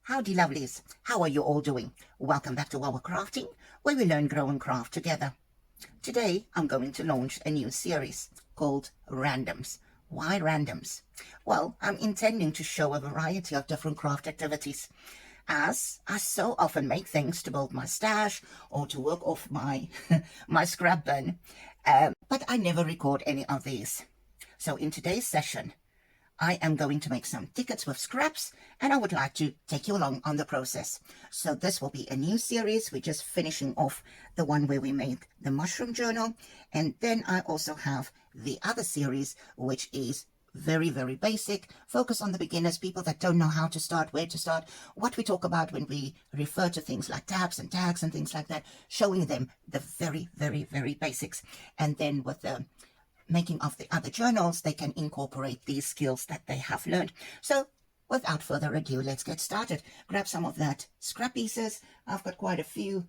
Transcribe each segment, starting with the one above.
Howdy lovelies, how are you all doing? Welcome back to our crafting, where we learn, grow and craft together. Today I'm going to launch a new series called Randoms. Why Randoms? Well, I'm intending to show a variety of different craft activities, as I so often make things to build my stash or to work off my my scrap bin, but I never record any of these. So in today's session, I am going to make some tickets with scraps, and I would like to take you along on the process. So this will be a new series. We're just finishing off the one where we made the mushroom journal, and then I also have the other series, which is very, very basic, focus on the beginners, people that don't know how to start, where to start, what we talk about when we refer to things like tabs and tags and things like that, showing them the very, very, very basics. And then with the making of the other journals, they can incorporate these skills that they have learned. So without further ado, let's get started. Grab some of that scrap pieces. I've got quite a few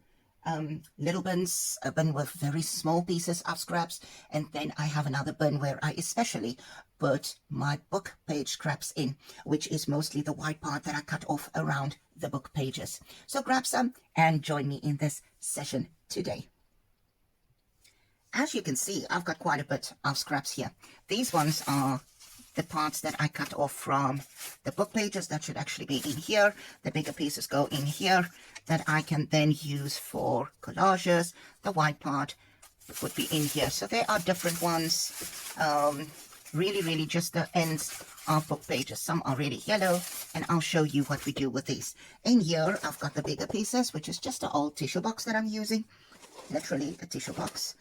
little bins, a bin with very small pieces of scraps, and then I have another bin where I especially put my book page scraps in, which is mostly the white part that I cut off around the book pages. So grab some and join me in this session today. As you can see, I've got quite a bit of scraps here. These ones are the parts that I cut off from the book pages. That should actually be in here. The bigger pieces go in here that I can then use for collages. The white part would be in here. So there are different ones. Really just the ends of book pages. Some are really yellow, and I'll show you what we do with these. In here, I've got the bigger pieces, which is just an old tissue box that I'm using. Literally a tissue box.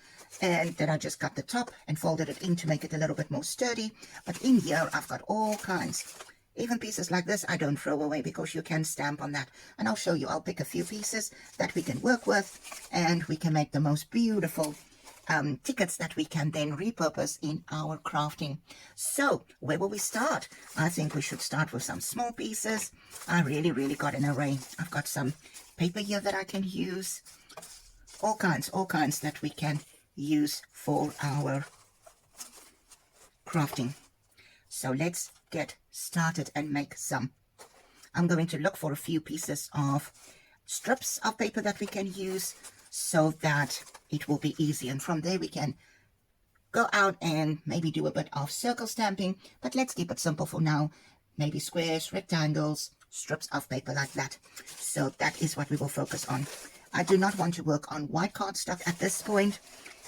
And then I just cut the top and folded it in to make it a little bit more sturdy. But in here, I've got all kinds. Even pieces like this, I don't throw away because you can stamp on that. And I'll show you, I'll pick a few pieces that we can work with, and we can make the most beautiful tickets that we can then repurpose in our crafting. So where will we start? I think we should start with some small pieces. I really got an array. I've got some paper here that I can use. All kinds that we can use for our crafting. So let's get started and make some. I'm going to look for a few pieces of strips of paper that we can use so that it will be easy, and from there we can go out and maybe do a bit of circle stamping, but let's keep it simple for now. Maybe squares, rectangles, strips of paper like that. So that is what we will focus on. I do not want to work on white cardstock at this point,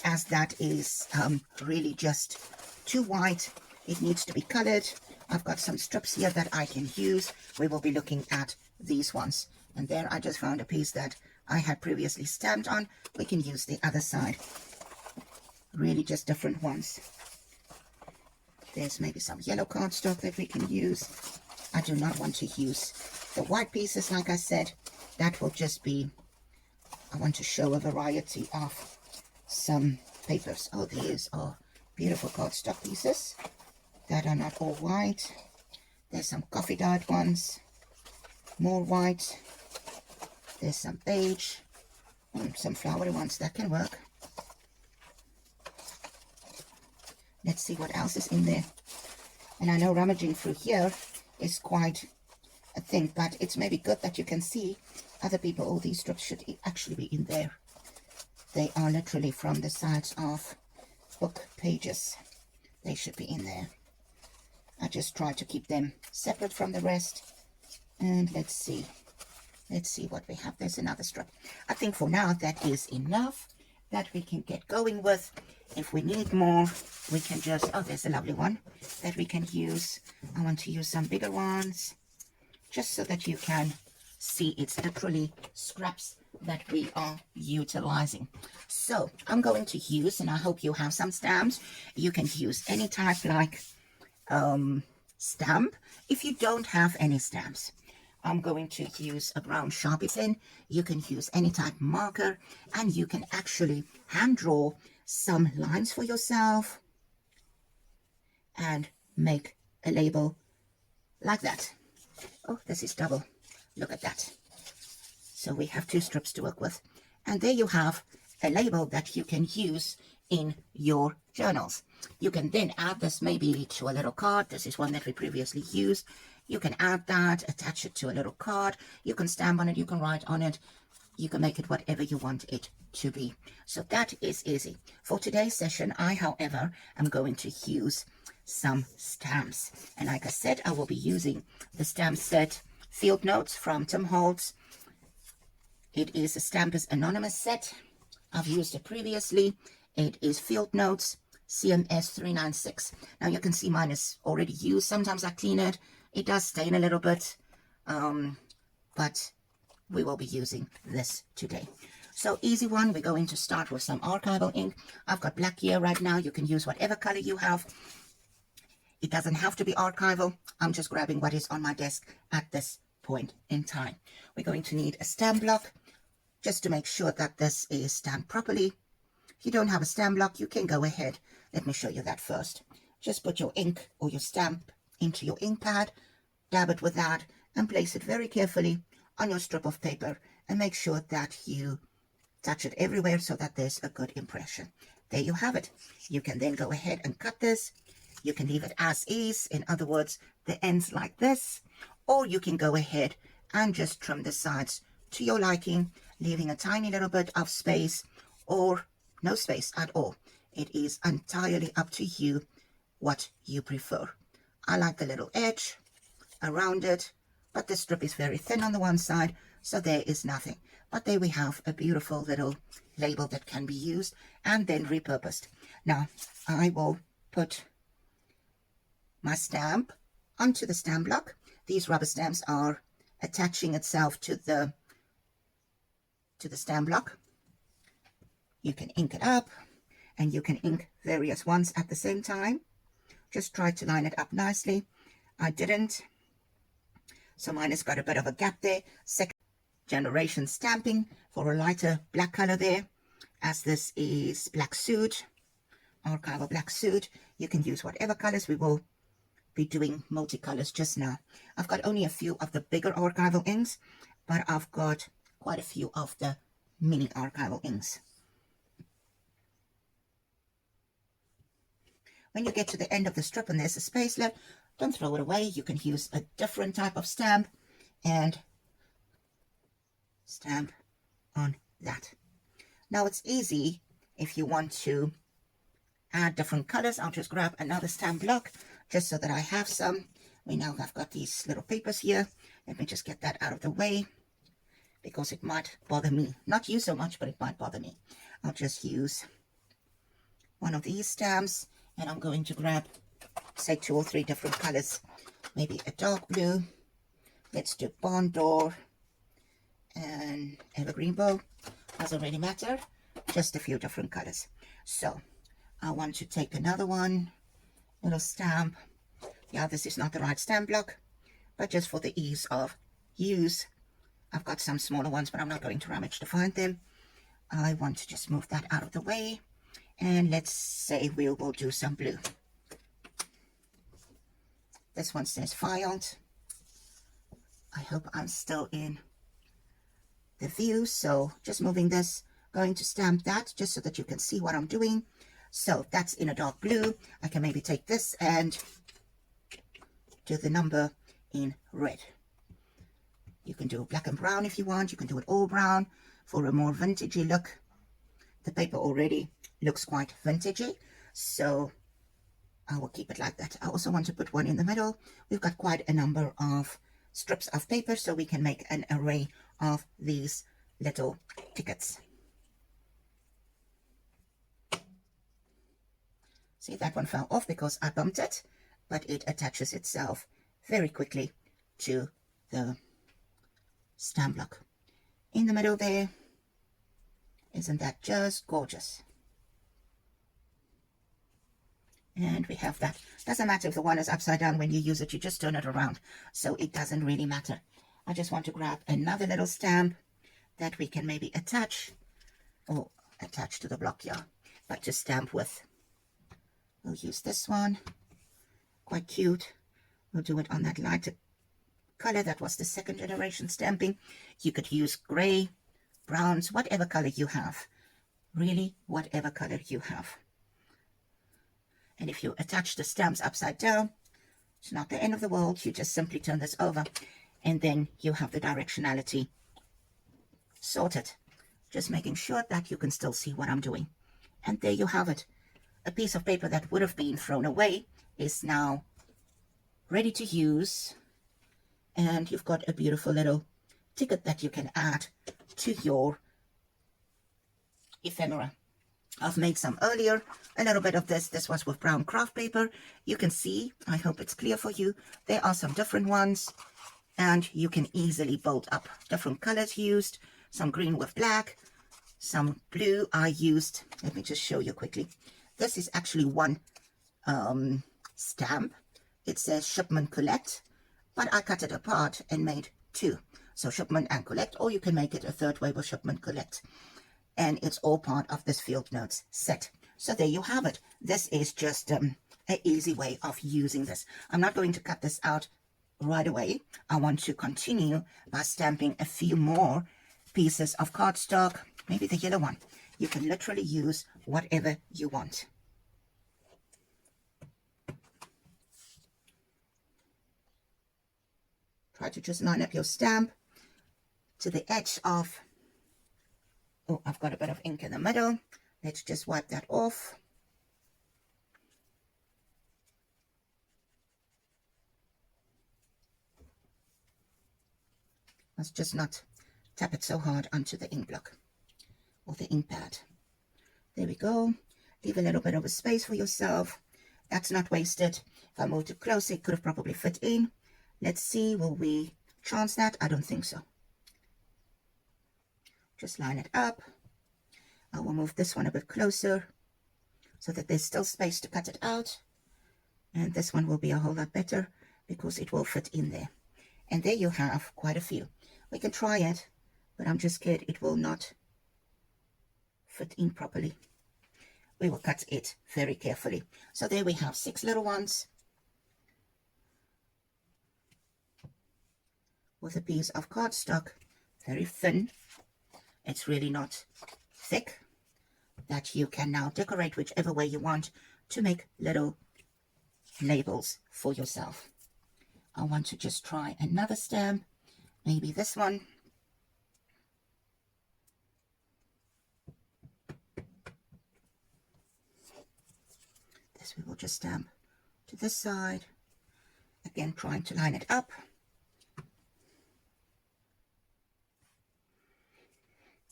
as that is really just too white. It needs to be colored. I've got some strips here that I can use. We will be looking at these ones. And there I just found a piece that I had previously stamped on. We can use the other side. Really just different ones. There's maybe some yellow cardstock that we can use. I do not want to use the white pieces, like I said. That will just be, I want to show a variety of some papers. Oh, these are beautiful cardstock pieces that are not all white. There's some coffee dyed ones, more white. There's some beige, some flowery ones that can work. Let's see what else is in there. And I know rummaging through here is quite a thing, but it's maybe good that you can see other people. All these strips should actually be in there. They are literally from the sides of book pages. They should be in there. I just try to keep them separate from the rest. And let's see what we have. There's another strip. I think for now that is enough that we can get going with. If we need more, we can just, oh, there's a lovely one that we can use. I want to use some bigger ones just so that you can see it's literally scraps that we are utilizing. So I'm going to use, and I hope you have some stamps. You can use any type like stamp. If you don't have any stamps, I'm going to use a brown Sharpie pen. You can use any type marker, and you can actually hand draw some lines for yourself and make a label like that. Oh, this is double. Look at that. So we have two strips to work with. And there you have a label that you can use in your journals. You can then add this maybe to a little card. This is one that we previously used. You can add that, attach it to a little card. You can stamp on it, you can write on it. You can make it whatever you want it to be. So that is easy. For today's session, I, however, am going to use some stamps. And like I said, I will be using the stamp set Field Notes from Tim Holtz. It is a Stampers Anonymous set. I've used it previously. It is Field Notes CMS 396. Now you can see mine is already used. Sometimes I clean it. It does stain a little bit, but we will be using this today. So easy one. We're going to start with some Archival ink. I've got black here right now. You can use whatever color you have. It doesn't have to be Archival. I'm just grabbing what is on my desk at this point in time. We're going to need a stamp block just to make sure that this is stamped properly. If you don't have a stamp block, you can go ahead. Let me show you that first. Just put your ink or your stamp into your ink pad, dab it with that, and place it very carefully on your strip of paper, and make sure that you touch it everywhere so that there's a good impression. There you have it. You can then go ahead and cut this. You can leave it as is, in other words, the ends like this, or you can go ahead and just trim the sides to your liking, leaving a tiny little bit of space or no space at all. It is entirely up to you what you prefer. I like the little edge around it, but the strip is very thin on the one side, so there is nothing. But there we have a beautiful little label that can be used and then repurposed. Now, I will put my stamp onto the stamp block. These rubber stamps are attaching itself to the stamp block. You can ink it up, and you can ink various ones at the same time. Just try to line it up nicely. I didn't, so mine has got a bit of a gap there. Second generation stamping for a lighter black color there, as this is black Soot, Archival black Soot. You can use whatever colors. We will be doing multicolors just now. I've got only a few of the bigger Archival inks, but I've got quite a few of the mini Archival inks. When you get to the end of the strip and there's a space left, don't throw it away. You can use a different type of stamp and stamp on that. Now it's easy if you want to add different colors. I'll just grab another stamp block just so that I have some. We now have got these little papers here. Let me just get that out of the way because it might bother me. Not you so much, but it might bother me. I'll just use one of these stamps, and I'm going to grab, say, 2 or 3 different colors. Maybe a dark blue. Let's do barn door and evergreen bow. Doesn't really matter. Just a few different colors. So I want to take another one, little stamp. Yeah, this is not the right stamp block, but just for the ease of use, I've got some smaller ones, but I'm not going to rummage to find them. I want to just move that out of the way. And let's say we will do some blue. This one says filed. I hope I'm still in the view. So just moving this, going to stamp that just so that you can see what I'm doing. So that's in a dark blue. I can maybe take this and do the number in red. You can do black and brown if you want. You can do it all brown for a more vintagey look. The paper already looks quite vintagey, so I will keep it like that. I also want to put one in the middle. We've got quite a number of strips of paper, so we can make an array of these little tickets. See, that one fell off because I bumped it, but it attaches itself very quickly to the stamp block. In the middle there, isn't that just gorgeous? And we have that. Doesn't matter if the one is upside down. When you use it, you just turn it around, so it doesn't really matter. I just want to grab another little stamp that we can maybe attach, or attach to the block, yeah, but to stamp with. We'll use this one. Quite cute. We'll do it on that lighter color. That was the 2nd generation stamping. You could use gray, browns, whatever color you have. Really, whatever color you have. And if you attach the stamps upside down, It's not the end of the world. You just simply turn this over and then you have the directionality sorted. Just making sure that you can still see what I'm doing. And there you have it. A piece of paper that would have been thrown away is now ready to use. And you've got a beautiful little ticket that you can add to your ephemera. I've made some earlier, a little bit of this. This was with brown craft paper. You can see, I hope it's clear for you, there are some different ones, and you can easily build up different colors used, some green with black, some blue I used. Let me just show you quickly. This is actually one stamp. It says shipment collect, but I cut it apart and made two. So shipment and collect, or you can make it a third way with shipment collect. And it's all part of this field notes set. So there you have it. This is just an easy way of using this. I'm not going to cut this out right away. I want to continue by stamping a few more pieces of cardstock, maybe the yellow one. You can literally use whatever you want. Try to just line up your stamp to the edge of... Oh, I've got a bit of ink in the middle. Let's just wipe that off. Let's just not tap it so hard onto the ink block or the ink pad. There we go. Leave a little bit of a space for yourself. That's not wasted. If I moved it closer, it could have probably fit in. Let's see, will we chance that? I don't think so. Just line it up. I will move this one a bit closer so that there's still space to cut it out. And this one will be a whole lot better because it will fit in there. And there you have quite a few. We can try it, but I'm just scared it will not fit in properly. We will cut it very carefully. So there we have 6 little ones with a piece of cardstock, very thin. It's really not thick, that you can now decorate whichever way you want to make little labels for yourself. I want to just try another stamp, maybe this one. This we will just stamp to this side, again trying to line it up.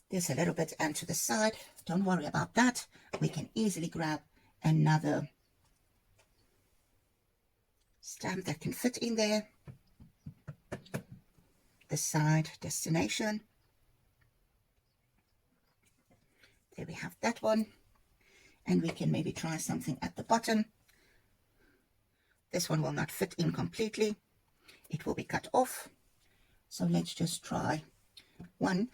There's a little bit and to the side. Don't worry about that. We can easily grab another stamp that can fit in there. The side destination. There we have that one. And we can maybe try something at the bottom. This one will not fit in completely. It will be cut off. So let's just try one.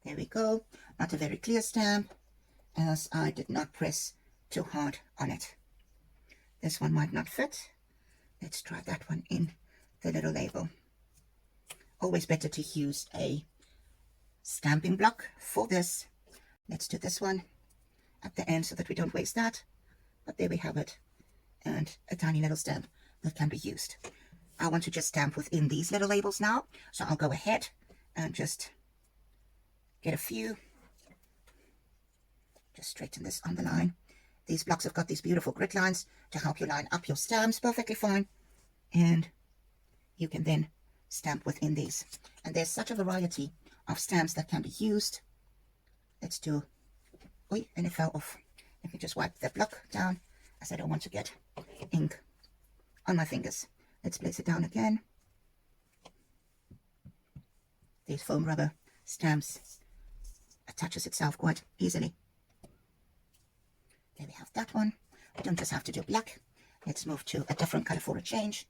There we go. Not a very clear stamp, as I did not press too hard on it. This one might not fit. Let's try that one in the little label. Always better to use a stamping block for this. Let's do this one at the end so that we don't waste that. But there we have it. And a tiny little stamp that can be used. I want to just stamp within these little labels now. So I'll go ahead and just get a few. Just straighten this on the line. These blocks have got these beautiful grid lines to help you line up your stamps perfectly fine. And you can then stamp within these. And there's such a variety of stamps that can be used. Let's do... Oi, and it fell off. Let me just wipe the block down, as I don't want to get ink on my fingers. Let's place it down again. These foam rubber stamps attaches itself quite easily. There we have that one. We don't just have to do black. Let's move to a different color for a change.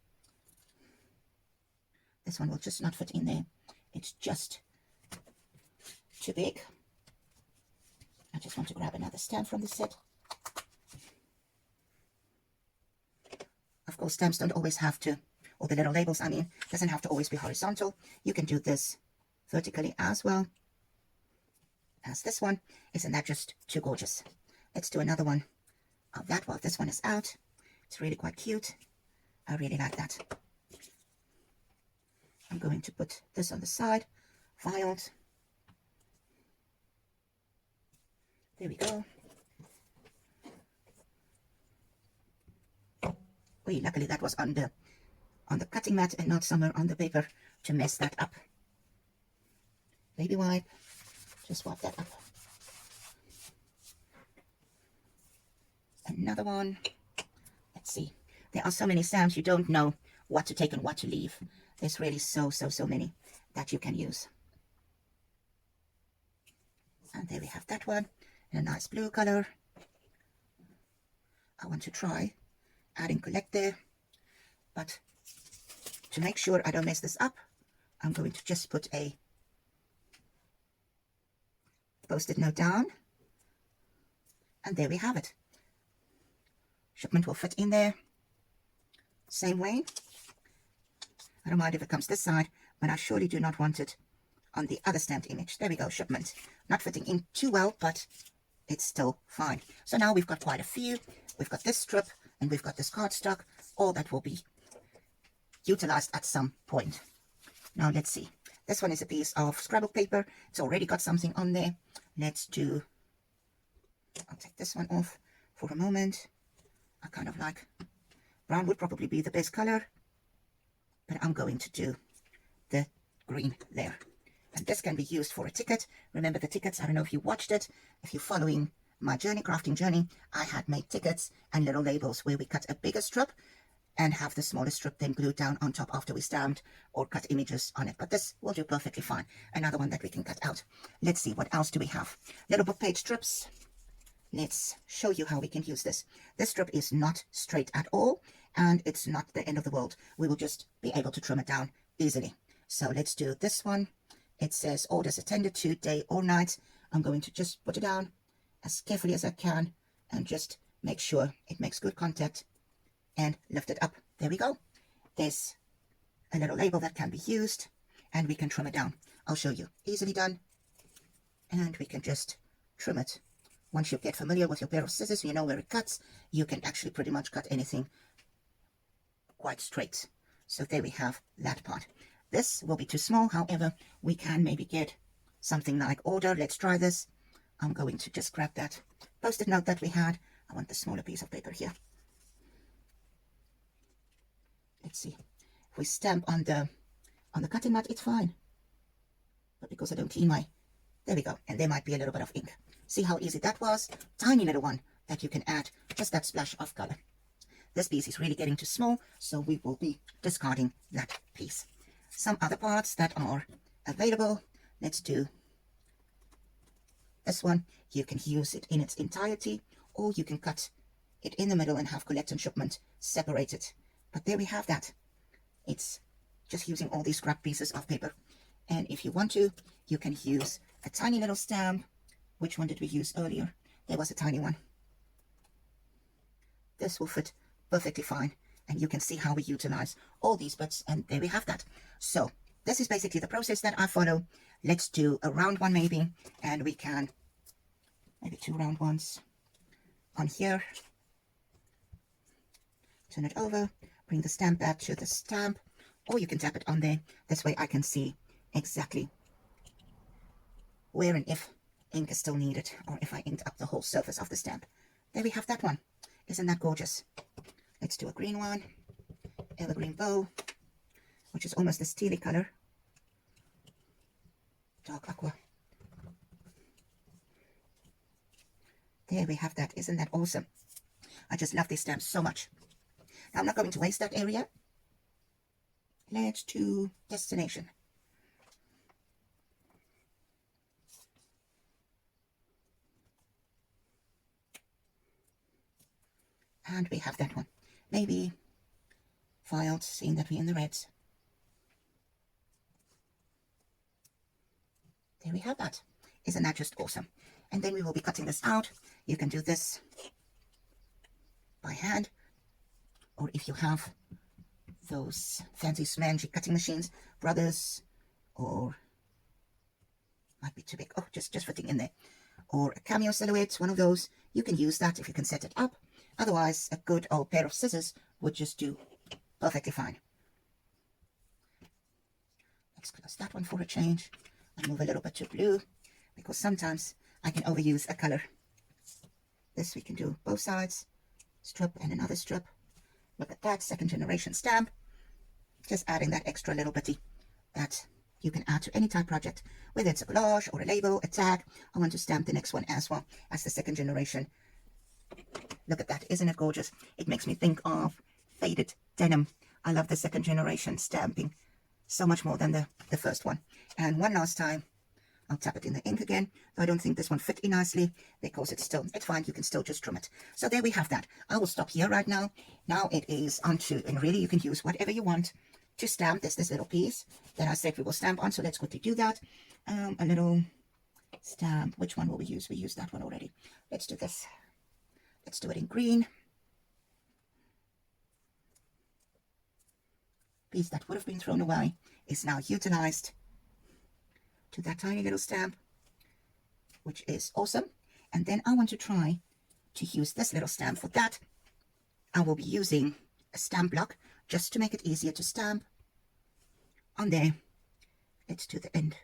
This one will just not fit in there. It's just too big. I just want to grab another stamp from the set. Of course, stamps don't always have to, or the little labels, I mean, doesn't have to always be horizontal. You can do this vertically as well. as this one. Isn't that just too gorgeous? Let's do another one of that while this one is out. It's really quite cute. I really like that. I'm going to put this on the side, filed. There we go. Wait, luckily that was on the cutting mat and not somewhere on the paper to mess that up. Baby wipe, just wipe that up. Another one. Let's see. There are so many stamps you don't know what to take and what to leave. There's really so many that you can use. And there we have that one in a nice blue color. I want to try adding collect there, but to make sure I don't mess this up, I'm going to just put a post-it note down, and there we have it. Shipment will fit in there same way. I don't mind if it comes this side, but I surely do not want it on the other stamped image. There we go, shipment. Not fitting in too well, but it's still fine. So now we've got quite a few. We've got this strip and we've got this cardstock. All that will be utilized at some point. Now let's see. This one is a piece of scrapbook paper. It's already got something on there. Let's do, I'll take this one off for a moment. I kind of like, brown would probably be the best color, but I'm going to do the green there. And this can be used for a ticket. Remember the tickets, I don't know if you watched it. If you're following my journey, crafting journey, I had made tickets and little labels where we cut a bigger strip and have the smaller strip then glued down on top after we stamped or cut images on it. But this will do perfectly fine. Another one that we can cut out. Let's see, what else do we have? Little book page strips. Let's show you how we can use this. This strip is not straight at all, and it's not the end of the world. We will just be able to trim it down easily. So let's do this one. It says orders attended to day or night. I'm going to just put it down as carefully as I can and just make sure it makes good contact and lift it up. There we go. There's a little label that can be used and we can trim it down. I'll show you. Easily done. And we can just trim it. Once you get familiar with your pair of scissors, you know where it cuts, you can actually pretty much cut anything quite straight. So there we have that part. This will be too small, however, we can maybe get something like order. Let's try this. I'm going to just grab that post-it note that we had. I want the smaller piece of paper here. Let's see. If we stamp on the cutting mat, it's fine. But because I don't clean my... There we go. And there might be a little bit of ink. See how easy that was? Tiny little one that you can add just that splash of color. This piece is really getting too small, so we will be discarding that piece. Some other parts that are available. Let's do this one. You can use it in its entirety, or you can cut it in the middle and have collect and shipment separated. But there we have that. It's just using all these scrap pieces of paper. And if you want to, you can use a tiny little stamp. Which one did we use earlier? There was a tiny one. This will fit perfectly fine. And you can see how we utilize all these bits. And there we have that. So this is basically the process that I follow. Let's do a round one maybe. And we can, maybe 2 round ones on here. Turn it over. Bring the stamp back to the stamp. Or you can tap it on there. This way I can see exactly where and if ink is still needed, or if I inked up the whole surface of the stamp. There we have that one. Isn't that gorgeous? Let's do a green one. Evergreen bow, which is almost a steely color. Dark aqua. There we have that. Isn't that awesome? I just love these stamps so much. Now I'm not going to waste that area. Let's do destination. And we have that one. Maybe filed, seeing that we're in the reds. There we have that. Isn't that just awesome? And then we will be cutting this out. You can do this by hand, or if you have those fancy smangy cutting machines, Brothers or Might be too big. Oh, just fitting in there. Or a cameo silhouette, one of those. You can use that if you can set it up. Otherwise, a good old pair of scissors would just do perfectly fine. Let's close that one for a change and move a little bit to blue, because sometimes I can overuse a color. This we can do both sides, strip and another strip. Look at that, second generation stamp. Just adding that extra little bitty that you can add to any type project, whether it's a collage or a label, a tag. I want to stamp the next one as well as the second generation. Look at that, isn't it gorgeous? It makes me think of faded denim. I love the second generation stamping so much more than the first one. And one last time, I'll tap it in the ink again. Though I don't think this one fit in nicely because it's fine. You can still just trim it. So there we have that. I will stop here right now. Now it is onto, and really you can use whatever you want to stamp. There's this little piece that I said we will stamp on. So let's quickly do that. A little stamp. Which one will we use? We used that one already. Let's do this. Let's do it in green. Piece that would have been thrown away is now utilized to that tiny little stamp, which is awesome. And then I want to try to use this little stamp. For that, I will be using a stamp block just to make it easier to stamp on there. Let's do the end.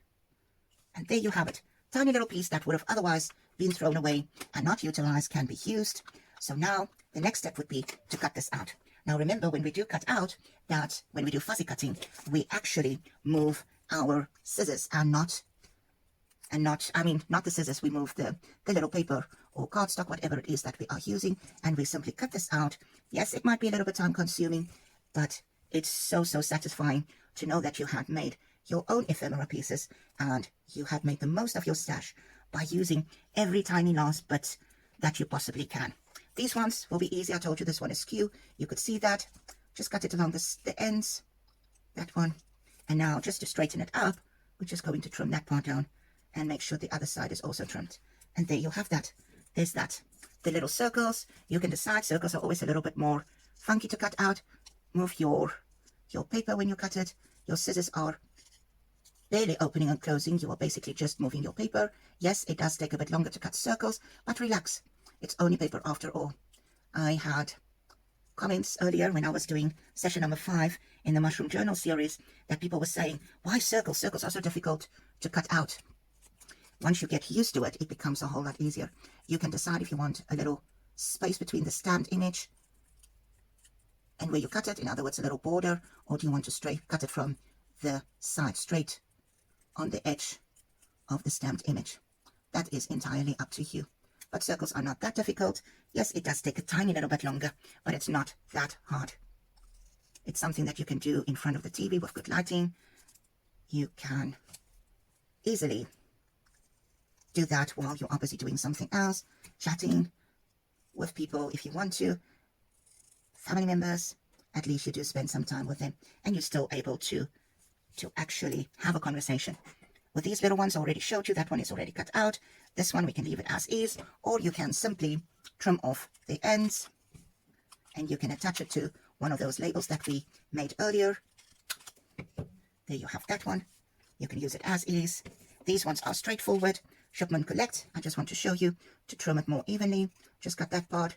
And there you have it. Tiny little piece that would have otherwise been thrown away and not utilized can be used. So now the next step would be to cut this out. Now remember, when we do cut out, that when we do fuzzy cutting, we actually move our scissors and not the scissors. We move the little paper or cardstock, whatever it is that we are using, and we simply cut this out. Yes, it might be a little bit time consuming, but it's so satisfying to know that you had made your own ephemera pieces and you had made the most of your stash by using every tiny last bit that you possibly can. These ones will be easy. I told you this one is skew. You could see that. Just cut it along the ends, that one. And now just to straighten it up, we're just going to trim that part down and make sure the other side is also trimmed. And there you have that. There's that. The little circles, you can decide. Circles are always a little bit more funky to cut out. Move your paper when you cut it. Your scissors are barely opening and closing. You are basically just moving your paper. Yes, it does take a bit longer to cut circles, but relax. It's only paper after all. I had comments earlier when I was doing session number 5 in the Mushroom Journal series that people were saying, why circles? Circles are so difficult to cut out. Once you get used to it, it becomes a whole lot easier. You can decide if you want a little space between the stamped image and where you cut it, in other words, a little border, or do you want to cut it from the side straight on the edge of the stamped image? That is entirely up to you. But circles are not that difficult. Yes, it does take a tiny little bit longer, but it's not that hard. It's something that you can do in front of the TV with good lighting. You can easily do that while you're obviously doing something else, chatting with people if you want to, family members. At least you do spend some time with them and you're still able to actually have a conversation. With these little ones, I already showed you, that one is already cut out. This one we can leave it as is, or you can simply trim off the ends and you can attach it to one of those labels that we made earlier. There you have that one. You can use it as is. These ones are straightforward. Shipment collect. I just want to show you to trim it more evenly. Just cut that part,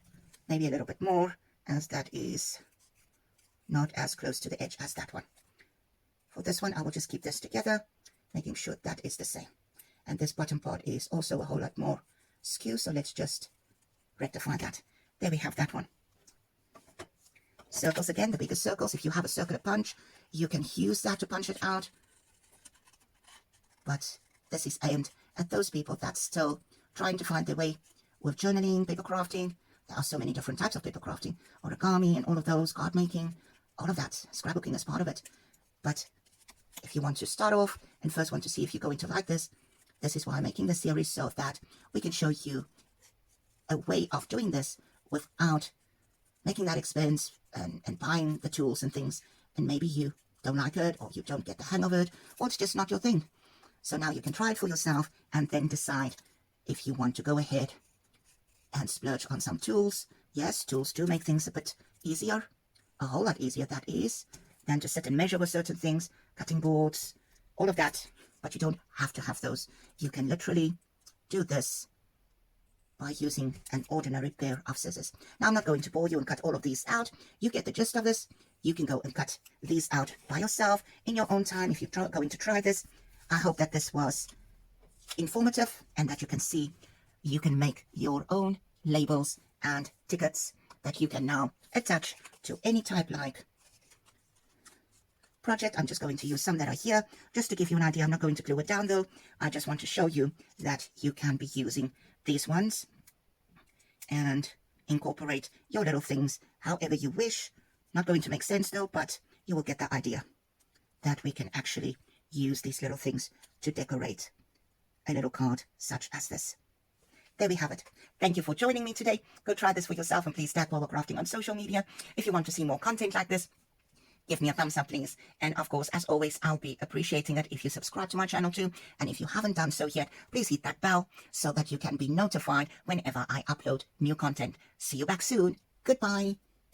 maybe a little bit more, as that is not as close to the edge as that one. For this one, I will just keep this together, making sure that is the same. And this bottom part is also a whole lot more skew, so let's just rectify that. There we have that one. Circles again, the bigger circles. If you have a circular punch, you can use that to punch it out. But this is aimed at those people that's still trying to find their way with journaling, paper crafting. There are so many different types of paper crafting, origami and all of those, card making, all of that. Scrapbooking is part of it. But if you want to start off and first want to see if you're going to like this, this is why I'm making this series, so that we can show you a way of doing this without making that expense and buying the tools and things, and maybe you don't like it or you don't get the hang of it, or it's just not your thing. So now you can try it for yourself and then decide if you want to go ahead and splurge on some tools. Yes, tools do make things a bit easier, a whole lot easier that is, than to sit and measure with certain things, cutting boards, all of that. but you don't have to have those. You can literally do this by using an ordinary pair of scissors. Now, I'm not going to bore you and cut all of these out. You get the gist of this. You can go and cut these out by yourself in your own time if you're going to try this. I hope that this was informative and that you can see you can make your own labels and tickets that you can now attach to any type like project. I'm just going to use some that are here just to give you an idea. I'm not going to glue it down though. I just want to show you that you can be using these ones and incorporate your little things however you wish. Not going to make sense though, but you will get the idea that we can actually use these little things to decorate a little card such as this. There we have it. Thank you for joining me today. Go try this for yourself and please tag While We're Crafting on social media. If you want to see more content like this, give me a thumbs up, please. And of course, as always, I'll be appreciating it if you subscribe to my channel too. And if you haven't done so yet, please hit that bell so that you can be notified whenever I upload new content. See you back soon. Goodbye.